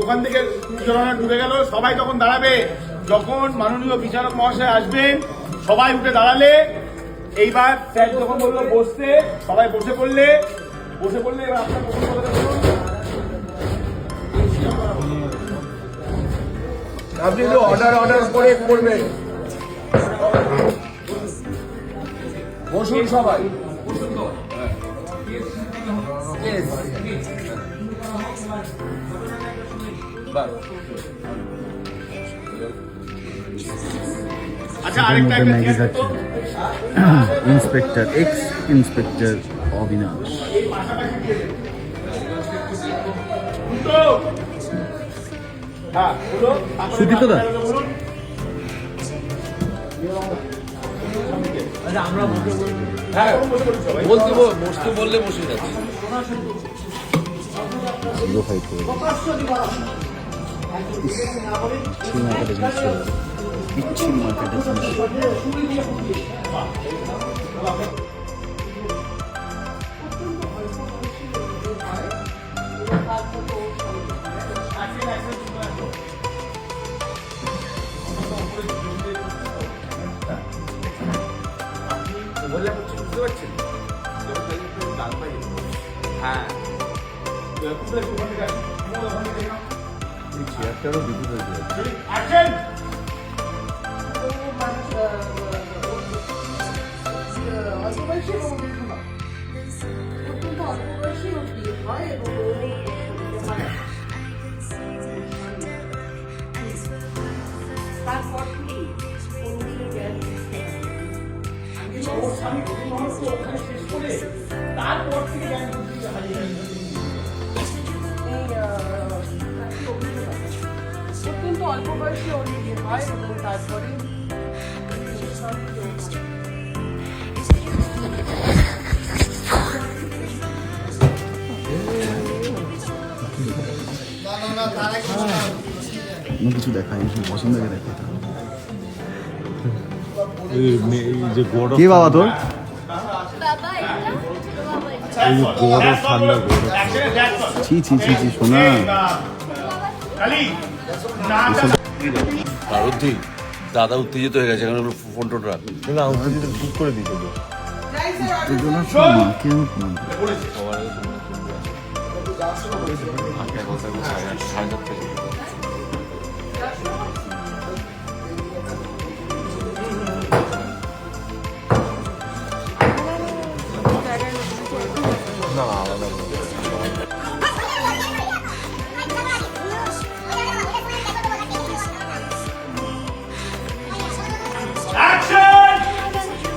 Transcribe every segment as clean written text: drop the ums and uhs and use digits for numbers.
ওখান থেকে ঢুকে গেল, সবাই তখন দাঁড়াবে। যখন মাননীয় বিচারক মহাশয় আসবেন সবাই উঠে দাঁড়ালে, এইবার স্যার যখন বললো বসতে, সবাই বসে পড়লে এবার আপনার প্রথম কথাটা বলুন। আপনি তো অর্ডার করে করবেন। বসুন সবাই। আচ্ছা, আরেকটা inspector ex inspector Abinash. Sudipta da, বসতে বললে বসে যাচ্ছে। হ্যাঁ, চেয়ারটারও বিদ্যুৎ হয়েছে। তারপর থেকে অত্যন্ত অল্প বয়সে ওর বিয়ে হয় এবং তারপরে কিছু দেখায় পছন্দ করে দেখে। কি বাবা তোর? ছি ছি ছি ছি শোনা। দাদা উত্তেজিত হয়ে গেছে, ফোন টোন রাখ ঠিক করে দিতে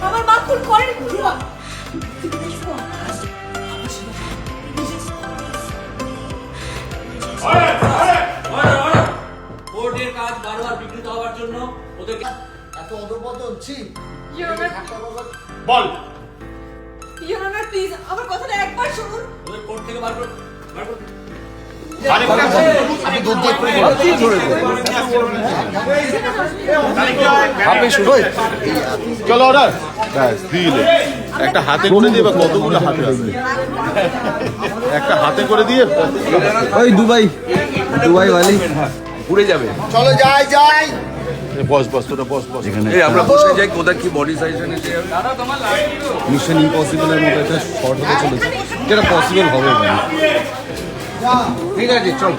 আমার মা খুন করেনি। কোর্টের কাজ বারবার বিঘ্নিত হওয়ার জন্য ওদের এত অধপতন ছিপ বল। ইওর অনার প্লিজ আমার কথাটা একবার শুনুন। ওদের কোর্ট থেকে বার করুন। চলো অর্ডার দিলে একটা হাতে করে দিয়ে, কতগুলো হাতে আসবে, একটা হাতে করে দিয়ে ওই দুবাই বালি উড়ে যাবে। চলো যাই বস তোটা বস। এই আমরা বসে যাই, কোথায় কি বডি সাইজেশন এসে যাবে। মিশন ইম্পসিবলের মতো একটা শর্ট হতে চলেছে, যেটা পসিবল হবে না। ঠিক আছে চল।